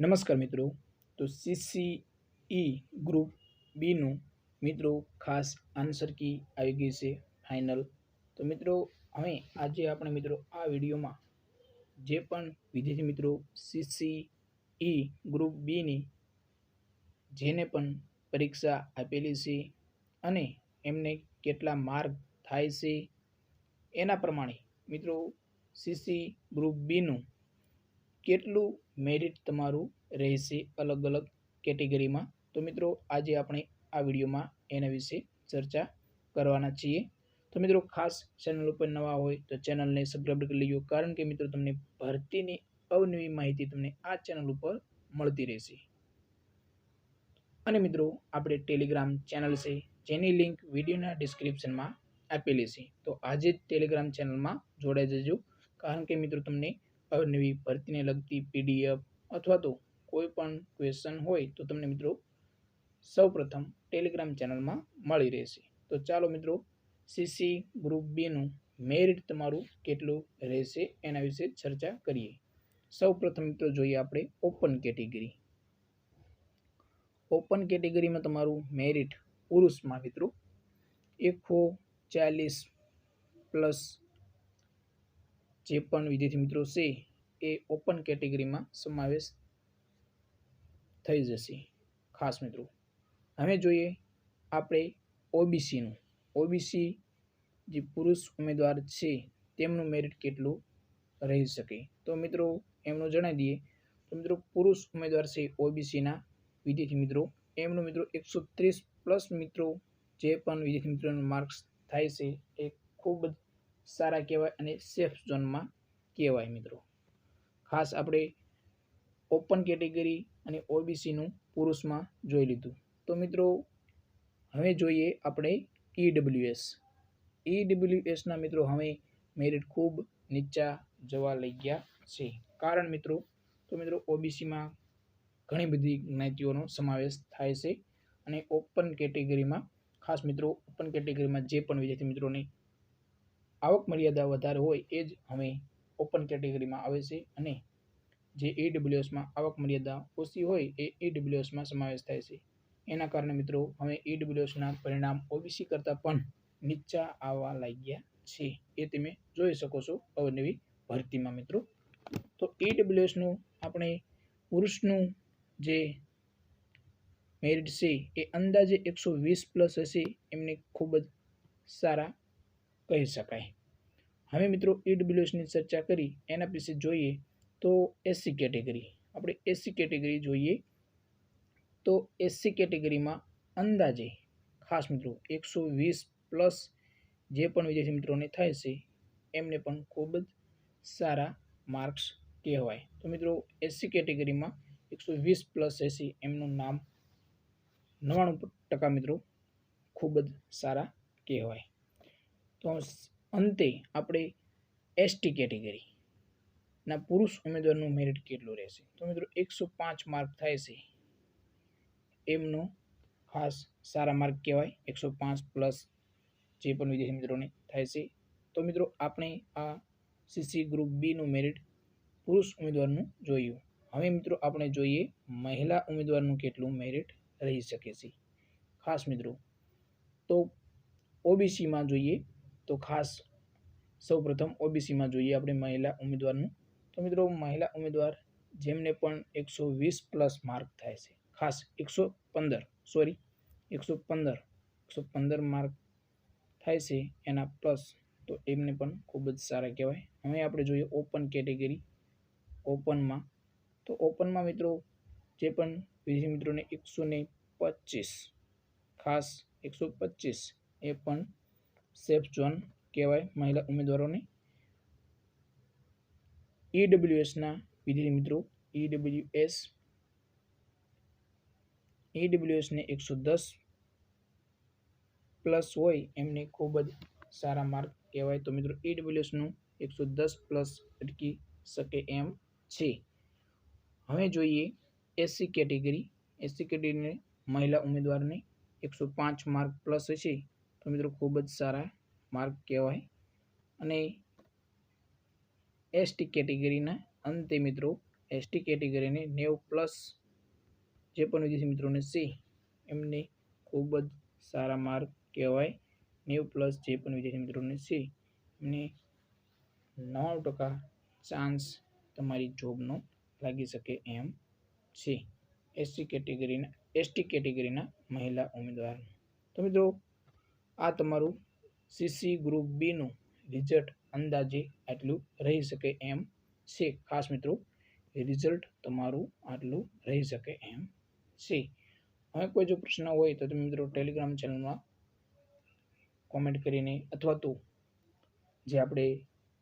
નમસ્કાર મિત્રો। તો CCE ગ્રુપ બીનું મિત્રો ખાસ આન્સર કી આવી ગઈ છે ફાઇનલ। તો મિત્રો હવે આજે આપણે મિત્રો આ વિડીયોમાં જે પણ વિદ્યાર્થી મિત્રો CCE ગ્રુપ બીની જેને પણ પરીક્ષા આપેલી છે અને એમને કેટલા માર્ક થાય છે એના પ્રમાણે મિત્રો CCE ગ્રુપ બીનું કેટલું મેરિટ તમારું રહેશે अलग अलग कैटेगरी में। तो मित्रों आज આપણે આ વિડિયોમાં એના વિશે ચર્ચા કરવાના છીએ। તો મિત્રો ખાસ ચેનલ ઉપર નવા હોય તો ચેનલને સબસ્ક્રાઇબ કરી લેજો, કારણ કે મિત્રો તમને ભરતીની અવનવી માહિતી તમને આ ચેનલ ઉપર મળતી રહેશે। અને મિત્રો આપણે ટેલિગ્રામ ચેનલ છે જેની લિંક વિડિયોના ડિસ્ક્રિપ્શનમાં આપેલી છે, તો આજે ટેલિગ્રામ ચેનલમાં જોડાઈ જજો, કારણ કે મિત્રો તમને અવનવી ભરતીને લગતી પીડીએફ अथवा तो कोईपण क्वेश्चन होय तो तमने मित्रों सौप्रथम टेलिग्राम चैनल में मळी रहेशे। तो चालो मित्रों सीसी ग्रुप बी नु मेरिट तमारू केटलुं रहेशे एना विषे चर्चा करीए। सौप्रथम मित्रों जोईए आपणे ओपन केटेगरी। ओपन केटेगरी में तमारू मेरिट पुरुष में मित्रों 140 प्लस जे पण विद्यार्थी मित्रों छे ए ओपन केटेगरी में समावेश थई जशे। खास मित्रों हवे जोईए आपणे ओबीसी नु। ओबीसी जे पुरुष उम्मीदवार छे तेमनुं मेरिट केटलुं रही शके। तो मित्रों एमनुं जणावी दीए तो मित्रों पुरुष उम्मीदवार छे ओबीसी ना विद्यार्थी मित्रों एमनुं मित्रों 130 प्लस मित्रों जे पण विद्यार्थी मित्रों मार्क्स थाय छे ए खूब सारा कहेवाय अने सेफ जोन में कहेवाय। मित्रों खास आपणे ओपन केटेगरी अने ओबीसी नु पुरुष में जोई लीधुं। तो मित्रों हवे जोईए आपणे ईडब्ल्यूएस। ईडब्ल्यूएस ना मित्रों हवे मेरिट खूब नीचा जवा लई गया छे, कारण मित्रों तो मित्रों ओबीसी में घणी बधी ज्ञातिओनो समावेश थाय छे अने ओपन केटेगरी में खास मित्रों ओपन केटेगरी में जे पण विद्यार्थी मित्रों आवक मर्यादा वधारे होय ए ज हवे ओपन केटेगरी में आवे छे अने जे ईडब्ल्यूएस में आवक मर्यादा ओછી होय ए ईडब्ल्यूएस में समावेश थाय छे। एना कारणे मित्रों हवे ईडब्ल्यूएस ना परिणाम ओबीसी करता पण नीचा आववा लाग्या छे, ए तमे जोई शको छो अवनवी भरती में। मित्रों तो ईडब्ल्यूएस नु आपणे पुरुषनुं जे मेरिट छे ए अंदाजे 120 प्लस हशे, एमने खूब ज सारा कही शकाय। हवे मित्रों ईडब्ल्यूएस ની चर्चा करी एना पीछे जोईए तो एससी केटेगरी। આપણે एससी केटेगरी जोईए तो एससी केटेगरी में अंदाजे खास मित्रों 120 प्लस जे पण विद्यार्थी मित्रों ने थाय छे एमने पण खूब ज सारा मार्क्स कहेवाय। तो मित्रों एससी केटेगरी में 120 प्लस एससी एमनुं नाम 99% मित्रों खूब ज सारा कहेवाय। तो अंते आपणे एसटी केटेगरी ना पुरुष उम्मीदवार मेरिट केटलुं रहेशे। तो मित्रों 105 मार्क थाय छे एमनो खास सारा मार्क कहेवाय। 105 प्लस जे पण विद्यार्थी मित्रों ने थाय छे। तो मित्रों आपणे आ सीसी ग्रुप बी नु मेरिट पुरुष उम्मीदवार जोयुं। हवे मित्रों आपणे जोईए महिला उम्मीदवार केटलुं मेरिट रही शके छे। खास मित्रों तो ओबीसी में जोईए तो खास सौप्रथम ओबीसी में जोईए आपणे महिला उम्मीदवार। तो मित्रों महिला उम्मीदवार जेमने पण 120 प्लस मार्क थाय छे, खास 115 मार्क थाय छे एना प्लस, तो एमने पण खूब ज सारा कहेवाय। हवे आपणे जोईए ओपन केटेगरी। ओपन में तो ओपन में मित्रों जे पण विद्यार्थी मित्रों ने 125 खास 125 ए पण सेफ जोन कहेवाय महिला उम्मीदवारों ने। ईडब्ल्यूएस ना विद्यार्थी मित्रों ईडब्ल्यूएस ने 110 प्लस होय एमने खूब ज सारा मार्क कहेवाय। तो मित्रों ईडब्ल्यूएस नु 110 प्लस अटकी शके एम छे। हवे जोईए एससी केटेगरी। एससी केटेगरी ने महिला उम्मीदवार ने 105 मार्क प्लस हशे, तो मित्रों खूब ज सारा मार्क कहेवाय। अने एसटी केटेगरी ना अंते मित्रों એસટી કેટેગરીને 90+ જે પણ વિદ્યાર્થી મિત્રોને છે એમને ખૂબ જ સારા માર્ક કહેવાય. 90+ જે પણ વિદ્યાર્થી મિત્રોને છે એમને 99% ચાન્સ તમારી જોબનો લાગી શકે એમ છે. એસટી કેટેગરીના મહિલા ઉમેદવાર. તો મિત્રો આ તમારું સીસી ગ્રુપ બીનું રિઝલ્ટ અંદાજે આટલું રહી શકે એમ છે. ખાસ મિત્રો રિઝલ્ટ તમારું આટલું રહી શકે એમ છે. હવે કોઈ જો પ્રશ્ન હોય તો તમે મિત્રો ટેલિગ્રામ ચેનલમાં કોમેન્ટ કરીને અથવા તો જે આપણે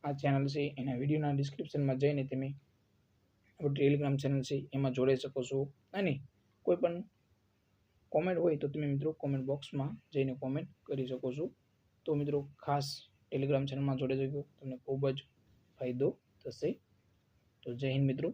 આ ચેનલ છે એના વિડીયોના ડિસ્ક્રિપ્શનમાં જઈને તમે ટેલિગ્રામ ચેનલ છે એમાં જોડાઈ શકો છો. અને કોઈ પણ કોમેન્ટ હોય તો તમે મિત્રો કોમેન્ટ બોક્સમાં જઈને કોમેન્ટ કરી શકો છો. તો મિત્રો ખાસ ટેલિગ્રામ ચેનલમાં જોડાઈ જજો, તમને ખૂબ જ ફાયદો થશે. તો જય હિન્દ મિત્રો.